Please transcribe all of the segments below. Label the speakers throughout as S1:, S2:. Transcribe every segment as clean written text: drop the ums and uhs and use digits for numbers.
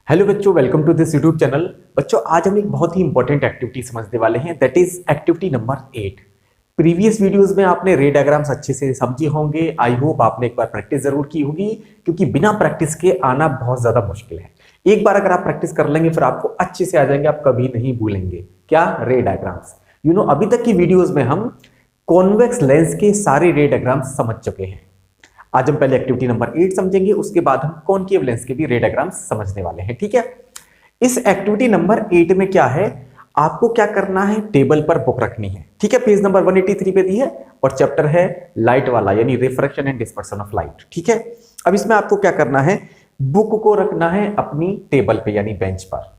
S1: Hello बच्चों, welcome to this YouTube channel. बच्चों, आज हम एक बहुत ही इंपॉर्टेंट एक्टिविटी समझने वाले हैं, that is activity number 8। Previous videos में आपने रे डायग्राम्स अच्छे से समझे होंगे। आई होप आपने एक बार प्रैक्टिस जरूर की होगी, क्योंकि बिना प्रैक्टिस के आना बहुत ज्यादा मुश्किल है। एक बार अगर आप प्रैक्टिस कर लेंगे फिर आपको अच्छे से आ जाएंगे, आप कभी नहीं भूलेंगे। क्या? रे डायग्राम्स। अभी तक की वीडियोज में हम कॉन्वेक्स लेंस के सारे रे डायग्राम्स समझ चुके हैं। आज हम पहले एक्टिविटी नंबर 8 समझेंगे, उसके बाद हम कॉनकेव लेंस के भी रे डायग्राम्स समझने वाले हैं। ठीक है, इस एक्टिविटी नंबर 8 में क्या है, आपको क्या करना है, टेबल पर बुक रखनी है। ठीक है, पेज नंबर 183 पे दी है और चैप्टर है लाइट वाला, यानी refraction and dispersion of light. ठीक है, अब इसमें आपको क्या करना है, बुक को रखना है अपनी टेबल पे यानी बेंच पर,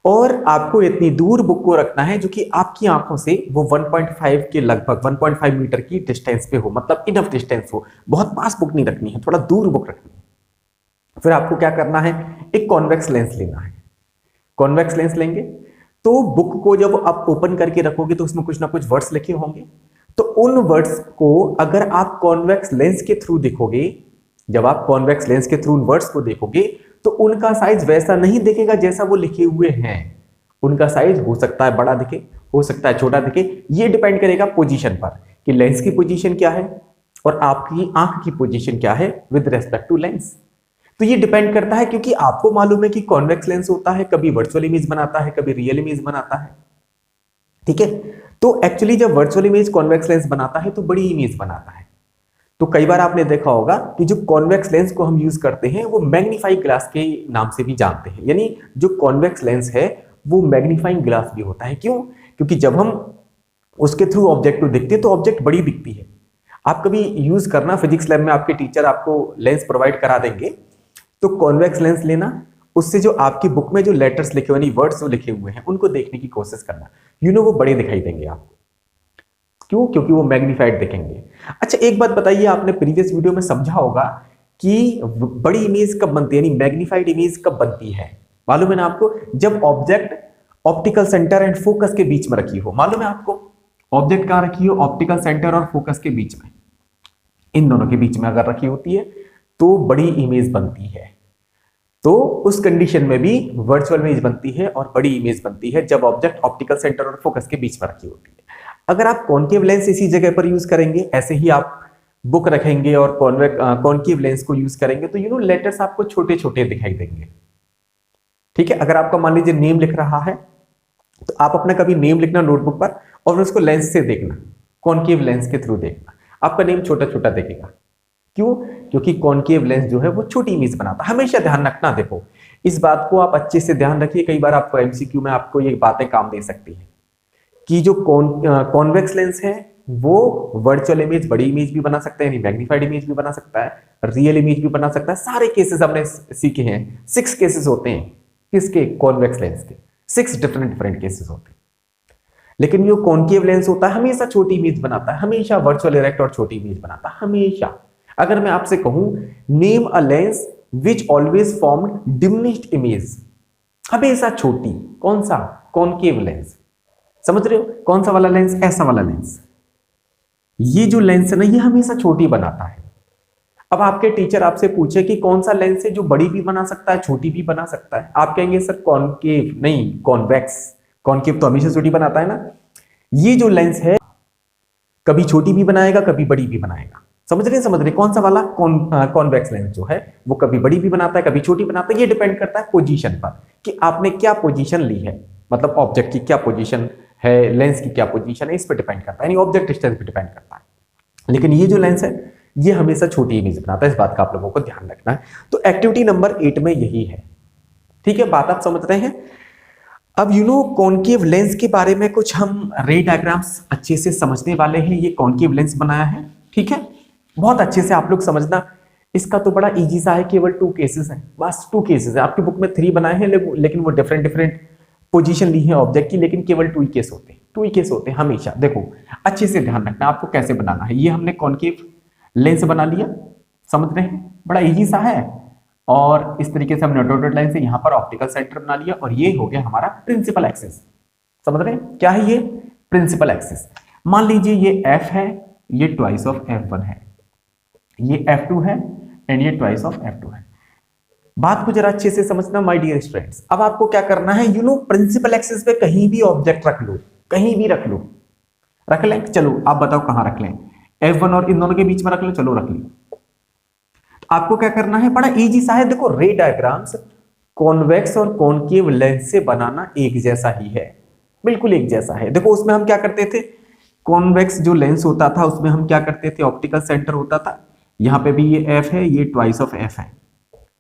S1: और आपको इतनी दूर बुक को रखना है जो कि आपकी आंखों से वो 1.5 के लगभग 1.5 मीटर की डिस्टेंस पे हो, मतलब इनफ डिस्टेंस हो। बहुत पास बुक नहीं रखनी है, थोड़ा दूर बुक रखनी है। फिर आपको क्या करना है, एक कॉन्वेक्स लेंस लेना है। कॉन्वेक्स लेंस लेंगे तो बुक को जब आप ओपन करके रखोगे तो उसमें कुछ ना कुछ वर्ड्स लिखे होंगे। तो उन वर्ड्स को अगर आप कॉन्वेक्स लेंस के थ्रू देखोगे, जब आप कॉन्वेक्स लेंस के थ्रू उन वर्ड्स को देखोगे तो उनका साइज वैसा नहीं दिखेगा जैसा वो लिखे हुए हैं। उनका साइज हो सकता है बड़ा दिखे, हो सकता है छोटा दिखे। ये डिपेंड करेगा पोजीशन पर कि लेंस की पोजीशन क्या है और आपकी आंख की पोजीशन क्या है विद रेस्पेक्ट टू लेंस। तो ये डिपेंड करता है, क्योंकि आपको मालूम है कि कॉन्वेक्स लेंस होता है, कभी वर्चुअल इमेज बनाता है, कभी रियल इमेज बनाता है। ठीक है, तो एक्चुअली जब वर्चुअल इमेज कॉन्वेक्स लेंस बनाता है तो बड़ी इमेज बनाता है। तो कई बार आपने देखा होगा कि जो कॉन्वेक्स लेंस को हम यूज करते हैं वो मैग्नीफाइंग ग्लास के नाम से भी जानते हैं, यानी जो कॉन्वेक्स लेंस है वो मैग्नीफाइंग ग्लास भी होता है। क्यों? क्योंकि जब हम उसके थ्रू ऑब्जेक्ट को देखते हैं तो ऑब्जेक्ट बड़ी दिखती है। आप कभी यूज करना, फिजिक्स लैब में आपके टीचर आपको लेंस प्रोवाइड करा देंगे, तो कॉन्वेक्स लेंस लेना, उससे जो आपकी बुक में जो लेटर्स लिखे हुए, वर्ड्स जो लिखे हुए हैं उनको देखने की कोशिश करना। वो बड़े दिखाई देंगे आपको। क्यों? क्योंकि वो मैग्नीफाइड दिखेंगे। अच्छा, एक बात बताइए, आपने प्रीवियस वीडियो में समझा होगा कि बड़ी इमेज कब बनती है, यानी मैग्नीफाइड इमेज कब बनती है? मालूम है ना आपको? जब object optical centre and focus के बीच में रखी हो। मालूम है आपको? ऑब्जेक्ट कहां रखी हो? ऑप्टिकल सेंटर और फोकस के बीच में, इन दोनों के बीच में अगर रखी होती है तो बड़ी इमेज बनती है। तो उस कंडीशन में भी वर्चुअल इमेज बनती है और बड़ी इमेज बनती है जब ऑब्जेक्ट ऑप्टिकल सेंटर और फोकस के बीच में रखी होती है। अगर आप कॉनकेव लेंस इसी जगह पर यूज करेंगे, ऐसे ही आप बुक रखेंगे और कॉनकेव लेंस को यूज करेंगे तो लेटर्स आपको छोटे छोटे दिखाई देंगे। ठीक है, अगर आपका मान लीजिए नेम लिख रहा है तो आप अपना कभी नेम लिखना नोटबुक पर और उसको लेंस से देखना, कॉनकेव लेंस के थ्रू देखना, आपका नेम छोटा छोटा दिखेगा। क्यों? क्योंकि कॉनकेव लेंस जो है वो छोटी इमेज बनाता है। हमेशा ध्यान रखना, देखो इस बात को आप अच्छे से ध्यान रखिए। कई बार आपको एमसीक्यू में आपको ये बातें काम दे सकती है कि जो कॉन्वेक्स लेंस है वो वर्चुअल इमेज, बड़ी इमेज भी बना सकता है, यानी मैग्नीफाइड इमेज भी बना सकता है, रियल इमेज भी बना सकता है। सारे केसेस हमने सीखे हैं। 6 केसेस होते हैं किसके? कॉन्वेक्स लेंस के। 6 डिफरेंट डिफरेंट केसेस होते हैं। लेकिन जो कॉनकेव लेंस होता है हमेशा छोटी इमेज बनाता है, हमेशा वर्चुअल इरेक्ट और छोटी इमेज बनाता है, हमेशा। अगर मैं आपसे कहूं name a lens which always formed diminished image, हमेशा छोटी, कौन सा? Concave lens. समझ रहे हो? कौन सा वाला लेंस? ऐसा वाला लेंस। ये जो लेंस है ना, ये हमेशा छोटी बनाता है। अब आपके टीचर आपसे पूछे कि कौन सा लेंस है जो बड़ी भी बना सकता है, छोटी भी बना सकता है, आप कहेंगे सर कॉनकेव नहीं, कॉन्वेक्स। कॉनकेव तो हमेशा छोटी बनाता है ना। ये जो लेंस है कभी छोटी भी बनाएगा, कभी बड़ी भी बनाएगा। समझ रहे हैं? समझ रहे? कौन सा वाला? कॉन्वेक्स लेंस जो है वो कभी बड़ी भी बनाता है, कभी छोटी बनाता है। ये डिपेंड करता है पोजीशन पर कि आपने क्या पोजीशन ली है, मतलब ऑब्जेक्ट की क्या पोजीशन है, लेंस की क्या पोजीशन है, इस पर डिपेंड करता है, यानी ऑब्जेक्ट डिस्टेंस पे डिपेंड करता है। लेकिन ये जो लेंस है ये हमेशा छोटी इमेज बनाता है, इस बात का आप लोगों को ध्यान रखना है। तो एक्टिविटी नंबर 8 में यही है। ठीक है, बात आप समझ रहे हैं? अब कॉनकेव लेंस के बारे में कुछ हम रे डायग्राम्स अच्छे से समझने वाले हैं। ये कॉनकेव लेंस बनाया है, ठीक है, बहुत अच्छे से आप लोग समझना। इसका तो बड़ा इजी सा है, केवल 2 केसेस हैं, बस 2 केसेस है। आपकी बुक में 3 बनाए हैं लेकिन वो डिफरेंट डिफरेंट पोजीशन ली है ऑब्जेक्ट की, लेकिन केवल 2 ही केस होते हैं, 2 ही केस होते हैं हमेशा। देखो अच्छे से ध्यान रखना आपको कैसे बनाना है। ये हमने कॉनकेव लेंस बना लिया, समझ रहे हैं? बड़ा इजी सा है। और इस तरीके से हमने डॉटेड लाइन से यहां पर ऑप्टिकल सेंटर बना लिया और ये हो गया हमारा प्रिंसिपल एक्सिस। समझ रहे हैं क्या है ये? Principal axis. मान लीजिए ये f है, ये ट्वाइस ऑफ f1 है, ये f2 है एंड ये ट्वाइस ऑफ f2 है। बात को जरा अच्छे से समझना माय डियर स्टूडेंट्स। अब आपको क्या करना है, प्रिंसिपल एक्सिस पे कहीं भी ऑब्जेक्ट रख लो, कहीं भी रख लो, रख लें, चलो आप बताओ कहां रख लें, F1 और इन दोनों के बीच में रख लो, चलो रख ली। आपको क्या करना है, बड़ा इजी सा है, देखो रे डायग्राम्स कॉन्वेक्स और कॉनकेव लेंस से बनाना एक जैसा ही है, बिल्कुल एक जैसा है। देखो उसमें हम क्या करते थे, कॉन्वेक्स जो लेंस होता था उसमें हम क्या करते थे, ऑप्टिकल सेंटर होता था, यहां पे भी ये F है, ये ट्वाइस ऑफ F है,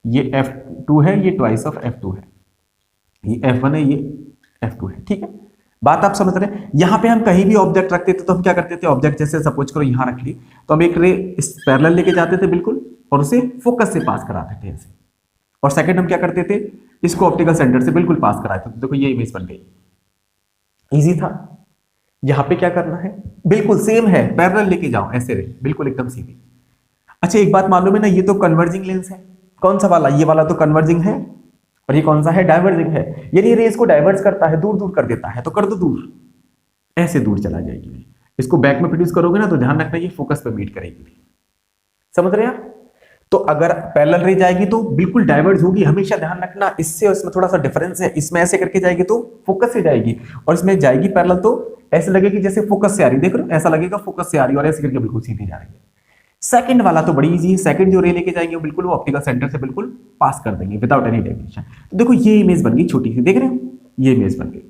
S1: ये F2 है, ये ट्वाइस ऑफ F2 है, ये F1 है, ये F2 है, ठीक है, बात आप समझ रहे हैं। यहां पे हम कहीं भी ऑब्जेक्ट रखते थे तो हम क्या करते थे, ऑब्जेक्ट जैसे सपोज करो यहां रख ली, तो हम एक रे इस पैरेलल लेके जाते थे बिल्कुल, और उसे फोकस से पास कराते थे ऐसे, और सेकंड हम क्या करते थे, इसको ऑप्टिकल सेंटर से बिल्कुल पास कराते थे। तो देखो ये इमेज बन गई, इजी था। यहां पे क्या करना है, बिल्कुल सेम है, पैरेलल लेके जाओ ऐसे रे, बिल्कुल एकदम सीधी। अच्छा एक बात मालूम है ना, ये तो कन्वर्जिंग लेंस है, कौन सा वाला, ये वाला तो कन्वर्जिंग है, और ये कौन सा है, डाइवर्जिंग है, यानी रेस को डाइवर्ज करता है, दूर दूर कर देता है, तो कर दो दूर, ऐसे दूर चला जाएगी। इसको बैक में प्रोड्यूस करोगे ना तो ध्यान रखना ये फोकस पे मीट करेगी, समझ रहे हैं आप। तो अगर पैरेलल रे जाएगी तो बिल्कुल डाइवर्ज होगी, हमेशा ध्यान रखना, इससे और इसमें थोड़ा सा डिफरेंस है, इसमें ऐसे करके जाएगी तो फोकस से जाएगी, और इसमें जाएगी पैरेलल तो ऐसे लगेगी जैसे फोकस से आ रही, देख रहे हो ऐसा लगेगा फोकस से आ रही, और ऐसे करके बिल्कुल सीधी जा रही है। सेकंड वाला तो बड़ी इजी है, सेकंड जो रे लेके जाएंगे वो बिल्कुल वो ऑप्टिकल सेंटर से बिल्कुल पास कर देंगे विदाउट एनी डेविएशन। तो देखो ये इमेज बन गई छोटी सी, देख रहे हो ये इमेज बन गई,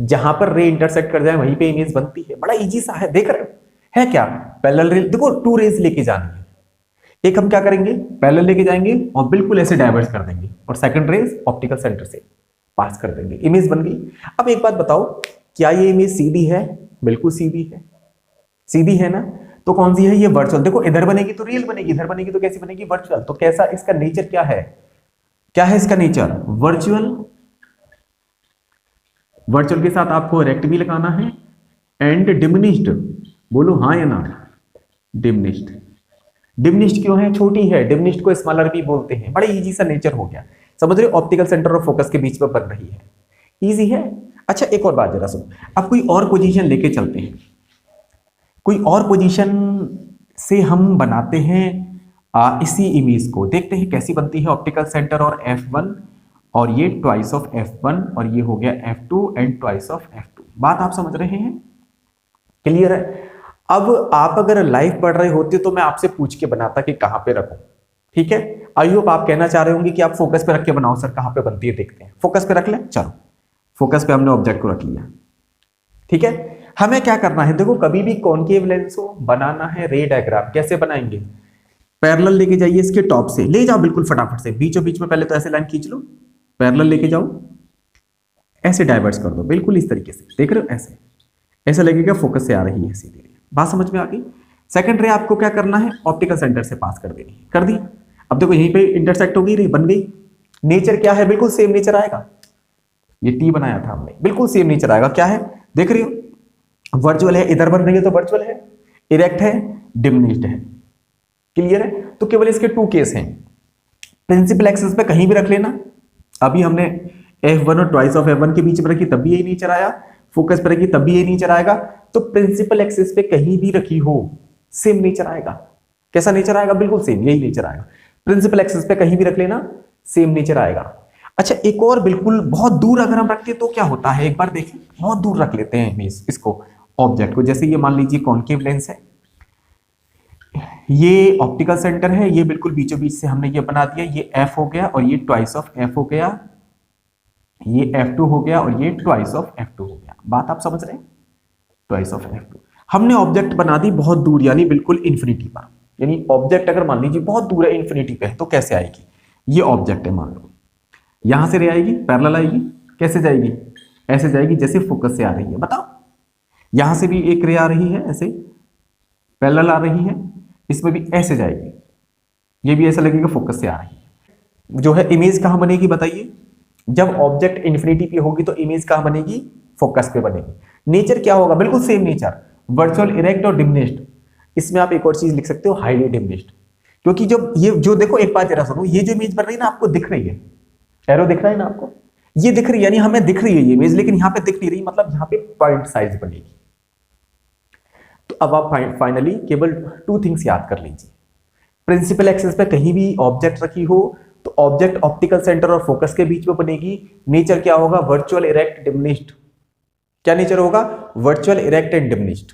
S1: जहां पर रे इंटरसेक्ट कर जाए वहीं पे इमेज बनती है, बड़ा इजी सा है, देख रहे हो है क्या, पैरेलल रे, देखो टू रेज लेके जानी है, एक हम क्या करेंगे पैरेलल लेके जाएंगे और बिल्कुल ऐसे डाइवर्ज कर देंगे, और सेकंड रेज ऑप्टिकल सेंटर से पास कर देंगे, इमेज बन गई। अब एक बात बताओ, क्या ये इमेज सीधी है, बिल्कुल सीधी है, सीधी है ना, तो कौन सी है, ये वर्चुअल, देखो इधर बनेगी तो रियल बनेगी, इधर बनेगी तो कैसी बनेगी, वर्चुअल। तो कैसा इसका नेचर क्या है, क्या है इसका नेचर, वर्चुअल। वर्चुअल के साथ आपको रेक्ट भी लगाना है, एंड डिमिनिश्ड, बोलो हाँ या ना, डिमिनिश्ड। डिमिनिश्ड क्यों है, छोटी है, डिमिनिश्ड को स्मॉलर भी बोलते हैं, बड़ा इजी सा नेचर हो गया, समझ रहे हो, ऑप्टिकल सेंटर और फोकस के बीच में बन रही है, इजी है। अच्छा एक और बात जरा सुनो, अब कोई और पोजीशन लेके चलते हैं, कोई और पोजीशन से हम बनाते हैं इसी इमेज को, देखते हैं कैसी बनती है, ऑप्टिकल सेंटर और F1, और ये ट्वाइस ऑफ F1, और ये हो गया F2 and twice of F2, बात आप समझ रहे हैं, क्लियर है। अब आप अगर लाइव पढ़ रहे होते तो मैं आपसे पूछ के बनाता कि कहां पे रखूं, ठीक है, आई होप आप कहना चाह रहे होंगे कि आप फोकस पे रख के बनाओ सर, कहां पे बनती है देखते हैं, फोकस पे रख लें, चलो फोकस पे हमने ऑब्जेक्ट को रख लिया, ठीक है। हमें क्या करना है, देखो कभी भी कॉनकेव लेंस को बनाना है रे डायग्राम, कैसे बनाएंगे, पैरेलल लेके जाइए, इसके टॉप से ले जाओ बिल्कुल फटाफट से, बीचों बीच में पहले तो ऐसे लाइन खींच लो, पैरेलल लेके जाओ, ऐसे डाइवर्स कर दो बिल्कुल इस तरीके से, देख रहे हो ऐसे, ऐसा लगेगा फोकस से आ रही है सीधी, बात समझ में आ गई। सेकंड रे आपको क्या करना है, ऑप्टिकल सेंटर से पास कर देनी है, कर दी। अब देखो यहीं पे इंटरसेक्ट हो गई रे, बन गई, नेचर क्या है, बिल्कुल सेम नेचर आएगा, ये टी बनाया था हमने, बिल्कुल सेम नेचर आएगा, क्या है देख रही हो, वर्चुअल है, इधर बन रही है तो वर्चुअल है, इरेक्ट है, डिमिनिश्ड है, क्लियर है। तो केवल इसके टू केस हैं, प्रिंसिपल एक्सिस पे कहीं भी रख लेना, अभी हमने F1 और ट्वाइस ऑफ F1 के बीच में रखी तब भी यही नेचर आया, फोकस पे रखी तब भी यही नेचर आएगा, तो प्रिंसिपल एक्सिस पे कहीं भी रखी हो सेम नेचर आएगा, कैसा नेचर आएगा, बिल्कुल सेम यही नेचर आएगा, प्रिंसिपल एक्सिस पे कहीं भी रख लेना सेम नेचर आएगा। अच्छा एक और बिल्कुल बहुत दूर अगर हम रखते हैं तो क्या होता है, एक बार देखें, बहुत दूर रख लेते हैं इमेज इसको, ऑब्जेक्ट को, जैसे ये मान लीजिए कॉनकेव लेंस है, ये ऑप्टिकल सेंटर है, ये बिल्कुल बीचों बीच से हमने ये बना दिया, ये F हो गया और ये ट्वाइस ऑफ F हो गया, ये F2 हो गया और ये ट्वाइस ऑफ F2 हो गया, बात आप समझ रहे हैं, ट्वाइस ऑफ F2। हमने ऑब्जेक्ट बना दी बहुत दूर, यानी बिल्कुल इन्फिनिटी पर, यानी ऑब्जेक्ट अगर मान लीजिए बहुत दूर है इन्फिनिटी पे है तो कैसे आएगी, ये ऑब्जेक्ट है मान लो, यहां से रे आएगी, पैरेलल आएगी, कैसे जाएगी, ऐसे जाएगी जैसे फोकस से आ रही है, बताओ, यहां से भी एक रे आ रही है ऐसे पैरेलल आ रही है, इसमें भी ऐसे जाएगी, ये भी ऐसा लगेगा फोकस से आ रही है, जो है इमेज कहां बनेगी बताइए, जब ऑब्जेक्ट इन्फिनिटी पे होगी तो इमेज कहां बनेगी, फोकस पे बनेगी। नेचर क्या होगा, बिल्कुल सेम नेचर, वर्चुअल, इरेक्ट और डिमिनिश्ड। इसमें आप एक और चीज लिख सकते हो, हाईली डिमिनिश्ड, क्योंकि जब ये जो देखो एक बात जरा सुनो, ये जो इमेज बन रही है ना आपको दिख रही है, एरो दिख रहा है ना आपको, ये दिख रही है, यानी हमें दिख रही है ये इमेज, लेकिन यहां पे दिख नहीं रही, मतलब यहां पे पॉइंट साइज बनेगी। तो अब आप फाइनली केवल टू थिंग्स याद कर लीजिए, प्रिंसिपल एक्सिस पे कहीं भी ऑब्जेक्ट रखी हो तो ऑब्जेक्ट ऑप्टिकल सेंटर और फोकस के बीच में बनेगी। नेचर क्या होगा? Virtual, erect, diminished. क्या नेचर होगा? Virtual, erect and diminished.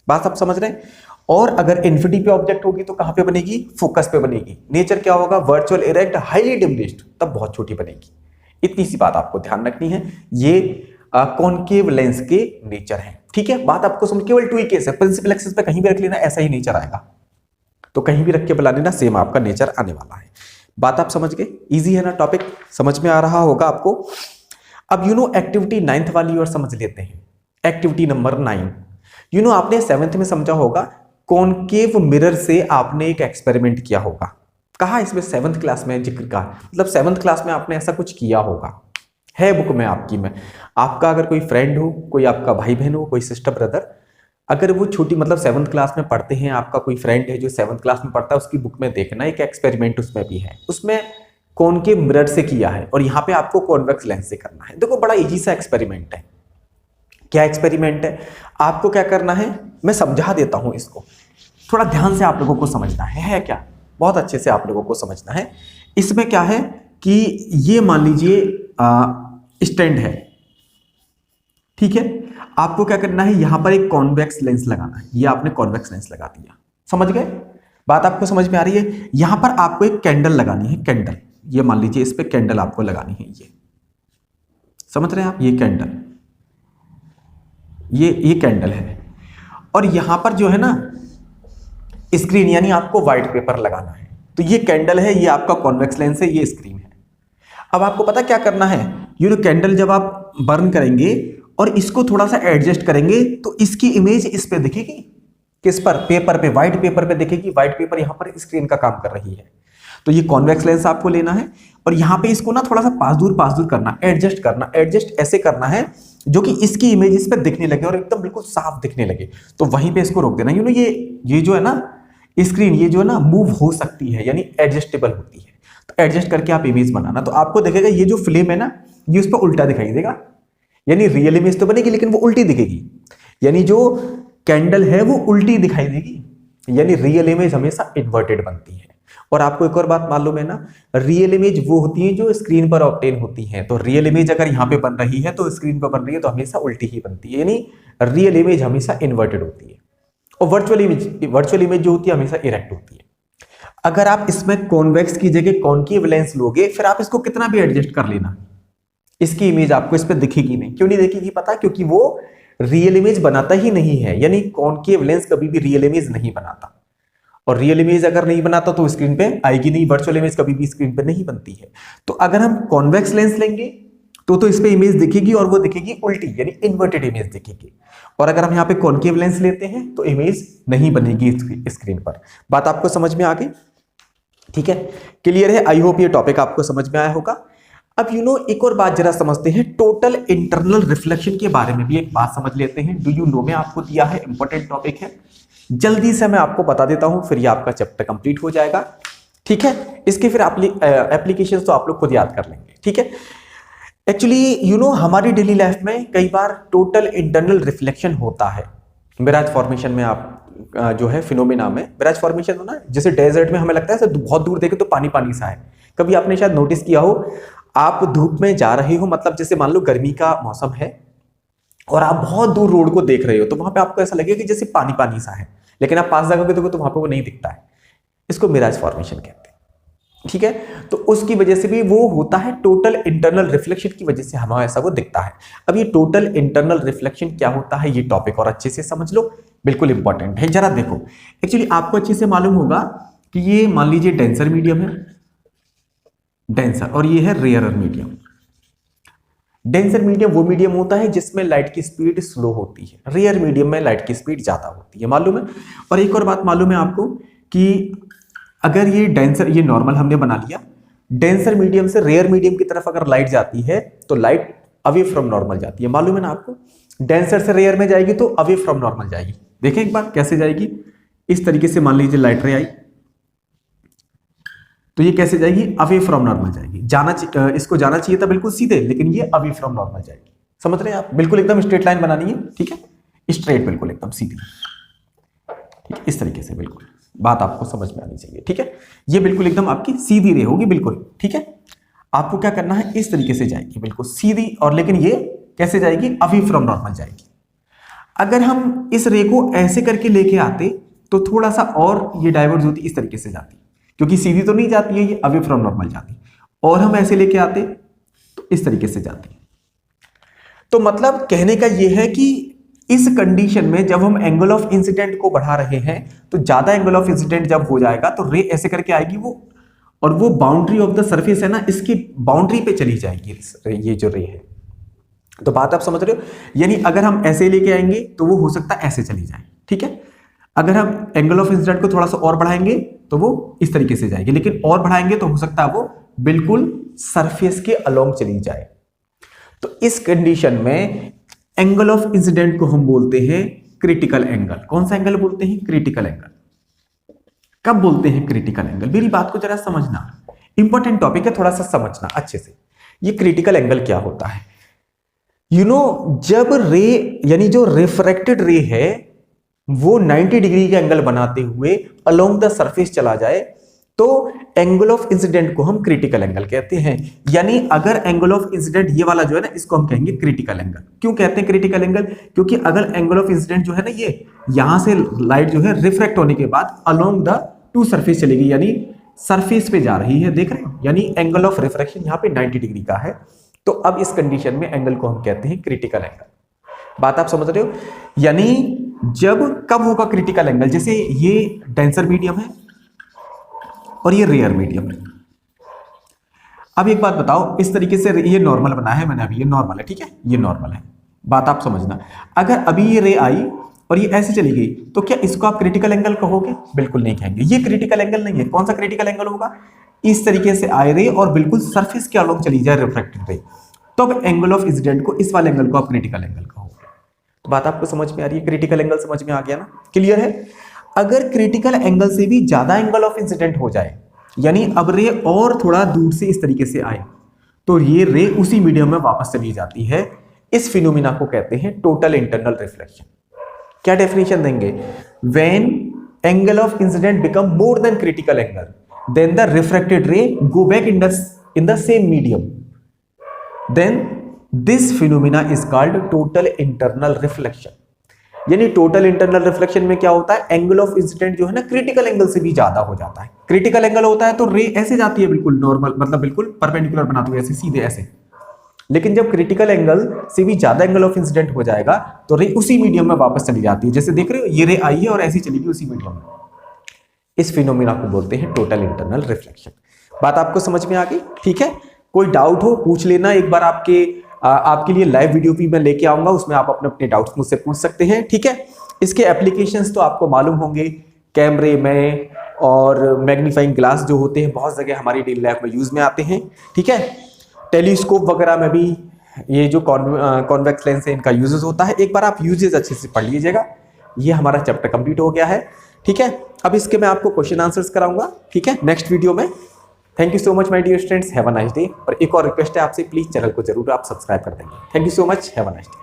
S1: बात आप समझ रहे हैं? और अगर इन्फिनिटी पे ऑब्जेक्ट होगी तो कहां पे बनेगी? फोकस पे बनेगी। नेचर क्या होगा? वर्चुअल, इरेक्ट, हाईली डिमिनिश्ड, तब बहुत छोटी बनेगी। इतनी सी बात आपको ध्यान रखनी है। ये कॉनकेव लेंस के नेचर है। ठीक है, बात आपको समझ, केवल टू ही केस है। प्रिंसिपल एक्सिस पे कहीं भी रख लेना ऐसा ही नेचर आएगा, तो कहीं भी रख के बुला लेना सेम आपका नेचर आने वाला है। बात आप समझ गए? इजी है ना? टॉपिक समझ में आ रहा होगा आपको। अब एक्टिविटी 9th वाली और समझ लेते हैं। एक्टिविटी नंबर 9, आपने 7th में समझा होगा, कॉनकेव मिरर से आपने एक एक्सपेरिमेंट किया होगा। कहा इसमें 7th क्लास में जिक्र का, मतलब 7th क्लास में आपने ऐसा कुछ किया होगा, है बुक में आपकी में। आपका अगर कोई फ्रेंड हो, कोई आपका भाई बहन हो, कोई सिस्टर ब्रदर, अगर वो छोटी मतलब 7th क्लास में पढ़ते हैं, आपका कोई फ्रेंड है जो 7th क्लास में पढ़ता है, उसकी बुक में देखना एक एक्सपेरिमेंट उसमें भी है। उसमें कॉनकेव मिरर से किया है और यहाँ पे आपको कॉन्वेक्स लेंस से करना है। देखो बड़ा इजी सा एक्सपेरिमेंट है। क्या एक्सपेरिमेंट है? आपको क्या करना है मैं समझा देता हूं इसको, थोड़ा ध्यान से आप लोगों को समझना है क्या? बहुत अच्छे से आप लोगों को समझना है। इसमें क्या है कि ये मान लीजिए स्टैंड है, ठीक है। आपको क्या करना है, यहां पर एक कॉन्वेक्स लेंस लगाना है। ये आपने कॉन्वेक्स लेंस लगा दिया, समझ गए? बात आपको समझ में आ रही है? यहां पर आपको एक कैंडल लगानी है, कैंडल। ये मान लीजिए इस पे कैंडल आपको लगानी है, ये समझ रहे हैं आप? ये कैंडल, ये कैंडल है। और यहां पर जो है ना स्क्रीन, यानी आपको व्हाइट पेपर लगाना है। तो ये कैंडल है, ये आपका कॉन्वेक्स लेंस है, ये स्क्रीन है। अब आपको पता क्या करना है, कैंडल जब आप बर्न करेंगे और इसको थोड़ा सा एडजस्ट करेंगे तो इसकी इमेज इस पे दिखेगी। किस पर? पेपर पे, व्हाइट पेपर पे दिखेगी। व्हाइट पेपर यहां पर स्क्रीन का काम कर रही है। तो ये कॉन्वेक्स लेंस आपको लेना है और यहां पे इसको ना थोड़ा सा पास दूर करना, एडजस्ट करना। एडजस्ट ऐसे करना है जो कि इसकी इमेज इस पे दिखने लगे और एकदम बिल्कुल साफ दिखने लगे। तो वहीं पे इसको रोक देना। ये जो है ना स्क्रीन, ये जो है ना मूव हो सकती है, यानी एडजस्टेबल होती है। तो एडजस्ट करके आप इमेज बनाना। तो आपको दिखेगा ये जो फिल्म है ना, ये उस पर उल्टा दिखाई देगा, यानी रियल इमेज तो बनेगी लेकिन वो उल्टी दिखेगी। यानी जो कैंडल है वो उल्टी दिखाई देगी, यानी रियल इमेज हमेशा इन्वर्टेड बनती है। और आपको एक और बात मालूम है ना, रियल इमेज वो होती है जो स्क्रीन पर ऑब्टेन होती है। तो रियल इमेज अगर यहां पे बन रही है तो स्क्रीन पर बन रही है तो हमेशा उल्टी ही बनती है, यानी रियल इमेज हमेशा इन्वर्टेड होती है। और वर्चुअल इमेज जो होती है हमेशा इरेक्ट होती है। अगर आप इसमें कॉन्वेक्स की जगह कॉनकेव लेंस लोगे, फिर आप इसको कितना भी एडजस्ट कर लेना, इसकी इमेज आपको इस पे दिखेगी नहीं। क्यों नहीं दिखेगी पता? क्योंकि वो रियल इमेज बनाता ही नहीं है, यानी कॉनकेव लेंस कभी भी रियल इमेज नहीं बनाता। और रियल इमेज अगर नहीं बनाता तो स्क्रीन पे आएगी नहीं। वर्चुअल इमेज कभी भी स्क्रीन पे नहीं बनती है। तो अगर हम कॉन्वेक्स लेंस लेंगे तो इस पे इमेज दिखेगी और वो दिखेगी उल्टी, यानी इन्वर्टेड इमेज दिखेगी। और अगर हम यहाँ पे कॉनकेव लेंस लेते हैं तो इमेज नहीं बनेगी स्क्रीन पर। बात आपको समझ में आ गई? ठीक है, क्लियर है? आई होप ये टॉपिक आपको समझ में आया होगा। अब एक और बात जरा समझते हैं, टोटल इंटरनल रिफ्लेक्शन के बारे में भी एक बात समझ लेते हैं। डू यू नो में आपको दिया है, इंपॉर्टेंट टॉपिक है। जल्दी से मैं आपको बता देता हूं, फिर ये आपका चैप्टर कंप्लीट हो जाएगा। ठीक है, इसके फिर एप्लीकेशन तो आप लोग खुद याद कर लेंगे। ठीक है, एक्चुअली हमारी डेली लाइफ में कई बार टोटल इंटरनल रिफ्लेक्शन होता है। मिराज फॉर्मेशन में आप जो है फिनोमेना में मिराज फॉर्मेशन होना, जैसे डेजर्ट में हमें लगता है बहुत दूर देखे तो पानी पानी सा है। कभी आपने शायद नोटिस किया हो, आप धूप में जा रहे हो, मतलब जैसे मान लो गर्मी का मौसम है और आप बहुत दूर रोड को देख रहे हो, तो वहां पे आपको ऐसा लगेगा कि जैसे पानी पानी सा है, लेकिन आप पास जाकर देखो तो वहां पे वो नहीं दिखता है। इसको मिराज फॉर्मेशन कहते हैं। ठीक है, तो उसकी वजह से भी वो होता है, टोटल इंटरनल रिफ्लेक्शन की वजह से हमें ऐसा वो दिखता है। अब ये टोटल इंटरनल रिफ्लेक्शन क्या होता है, ये टॉपिक और अच्छे से समझ लो, बिल्कुल इंपॉर्टेंट है। जरा देखो, एक्चुअली आपको अच्छे से मालूम होगा कि ये मान लीजिए डेंसर मीडियम है, डेंसर, और ये है रेयरर मीडियम। डेंसर मीडियम वो मीडियम होता है जिसमें लाइट की स्पीड स्लो होती है, रेयर मीडियम में लाइट की स्पीड ज्यादा होती है, मालूम है। और एक और बात मालूम है आपको कि अगर ये डेंसर, ये नॉर्मल हमने बना लिया, डेंसर मीडियम से रेयर मीडियम की तरफ अगर लाइट जाती है तो लाइट अवे फ्रॉम नॉर्मल जाती है, मालूम है ना आपको। डेंसर से रेयर में जाएगी तो अवे फ्रॉम नॉर्मल जाएगी। देखें एक बार कैसे जाएगी, इस तरीके से मान लीजिए लाइट रे आई तो ये कैसे जाएगी, अवे फ्रॉम नॉर्मल जाएगी। इसको जाना चाहिए था बिल्कुल सीधे, लेकिन ये अवे फ्रॉम नॉर्मल जाएगी। समझ रहे हैं आप? बिल्कुल एकदम स्ट्रेट लाइन बनानी है, ठीक है, स्ट्रेट बिल्कुल एकदम सीधी, ठीक है, इस तरीके से बिल्कुल बात आपको समझ में आनी चाहिए, ठीक है। ये बिल्कुल एकदम आपकी सीधी रे होगी, बिल्कुल ठीक है। आपको क्या करना है, इस तरीके से जाएगी बिल्कुल सीधी, और लेकिन ये कैसे जाएगी, अवे फ्रॉम नॉर्मल जाएगी। अगर हम इस रे को ऐसे करके लेके आते तो थोड़ा सा और ये डाइवर्ज होती, इस तरीके से जाती, क्योंकि सीधी तो नहीं जाती है, ये अवे फ्रॉम नॉर्मल जाती, और हम ऐसे लेके आते तो इस तरीके से जाती। तो मतलब कहने का ये है कि इस कंडीशन में जब हम एंगल ऑफ इंसिडेंट को बढ़ा रहे हैं तो ज्यादा एंगल ऑफ इंसिडेंट जब हो जाएगा तो रे ऐसे करके आएगी वो, और वो बाउंड्री ऑफ द सरफेस है ना, इसकी बाउंड्री पे चली जाएगी ये जो रे है। तो बात आप समझ रहे हो, यानी अगर हम ऐसे लेके आएंगे तो वो हो सकता है ऐसे चली जाए, ठीक है। अगर हम एंगल ऑफ इंसिडेंट को थोड़ा सा और बढ़ाएंगे तो वो इस तरीके से जाएगी, लेकिन और बढ़ाएंगे तो हो सकता है वो बिल्कुल सरफेस के अलोंग चली जाए। तो इस कंडीशन में एंगल ऑफ इंसिडेंट को हम बोलते हैं क्रिटिकल एंगल। कौन सा एंगल बोलते हैं, क्रिटिकल एंगल। कब बोलते हैं क्रिटिकल एंगल, मेरी बात को जरा समझना, इंपॉर्टेंट टॉपिक है, थोड़ा सा समझना अच्छे से। ये क्रिटिकल एंगल क्या होता है, जब रे यानी जो रिफ्रैक्टेड रे है वो 90 डिग्री का एंगल बनाते हुए अलोंग द सरफेस चला जाए तो एंगल ऑफ इंसिडेंट को हम क्रिटिकल एंगल कहते हैं। यानी अगर एंगल ऑफ इंसिडेंट ये वाला जो है ना, इसको हम कहेंगे क्रिटिकल एंगल। क्यों कहते हैं क्रिटिकल एंगल, क्योंकि अगर एंगल ऑफ इंसिडेंट जो है ना, ये यहां से लाइट जो है रिफ्रैक्ट होने के बाद अलोंग द टू सरफेस चलेगी, यानी सरफेस पे जा रही है, देख रहे हो, यानी एंगल ऑफ रिफ्रैक्शन यहाँ पे 90 डिग्री का है। तो अब इस कंडीशन में एंगल को हम कहते हैं क्रिटिकल एंगल। बात आप समझ रहे हो, यानी जब कब होगा क्रिटिकल एंगल, जैसे ये डेंसर मीडियम है और ये रेयर मीडियम है। अब एक बात बताओ, इस तरीके से ये नॉर्मल बना है मैंने अभी, ये नॉर्मल है, ठीक है, ये नॉर्मल है। बात आप समझना, अगर अभी ये रे आई और ये ऐसे चली गई तो क्या इसको आप क्रिटिकल एंगल कहोगे, बिल्कुल नहीं कहेंगे, ये क्रिटिकल एंगल नहीं है। कौन सा क्रिटिकल एंगल होगा, इस तरीके से आए रे और बिल्कुल सरफेस के अलोंग चली जाए रिफ्रैक्टेड रे, तो अब एंगल ऑफ इंसिडेंट को, इस वाले एंगल को आप क्रिटिकल एंगल कहोगे। तो बात आपको समझ में आ रही है, क्रिटिकल एंगल समझ में आ गया ना, क्लियर है। अगर क्रिटिकल एंगल से भी ज्यादा एंगल ऑफ इंसिडेंट हो जाए, यानी अब रे और थोड़ा दूर से इस तरीके से आए तो ये रे उसी मीडियम में वापस चली जाती है। इस फिनोमिना को कहते हैं टोटल इंटरनल रिफ्लेक्शन। क्या डेफिनेशन देंगे, when angle of incident become more than critical angle then the refracted ray go back in the same medium, then this phenomena is called total internal reflection। यानी total internal reflection में क्या होता है, angle of incident जो है ना critical angle से भी ज्यादा हो जाता है। क्रिटिकल एंगल होता है तो रे ऐसे जाती है बिल्कुल नॉर्मल, मतलब बिल्कुल परपेंडिकुलर बनाते हुए ऐसे सीधे ऐसे, लेकिन जब क्रिटिकल एंगल से भी ज्यादा एंगल ऑफ इंसिडेंट हो जाएगा तो रे उसी मीडियम में वापस चली जाती है। जैसे देख रहे हो, ये रे आई है और ऐसी चली गई उसी मीडियम में। इस फिनोमिना को बोलते हैं टोटल इंटरनल रिफ्लेक्शन। बात आपको समझ में आ गई, ठीक है। कोई डाउट हो पूछ लेना, एक बार आपके लिए लाइव वीडियो भी मैं लेके आऊंगा, उसमें आप अपने डाउट्स मुझसे पूछ सकते हैं, ठीक है। इसके एप्लीकेशंस तो आपको मालूम होंगे, कैमरे में और मैग्नीफाइंग ग्लास जो होते हैं बहुत जगह हमारी डेली लाइफ में यूज में आते हैं, ठीक है। टेलीस्कोप वगैरह में भी ये जो कॉन्वेक्स लेंस है इनका यूजेस होता है। एक बार आप यूजेस अच्छे से पढ़ लीजिएगा। ये हमारा चैप्टर कंप्लीट हो गया है, ठीक है। अब इसके मैं आपको क्वेश्चन आंसर्स कराऊंगा, ठीक है, नेक्स्ट वीडियो में। Thank you so much my dear students, have a nice day. और एक और रिक्वेस्ट है आपसे, प्लीज चैनल को जरूर आप सब्सक्राइब कर देंगे। Thank you so much, have a nice day.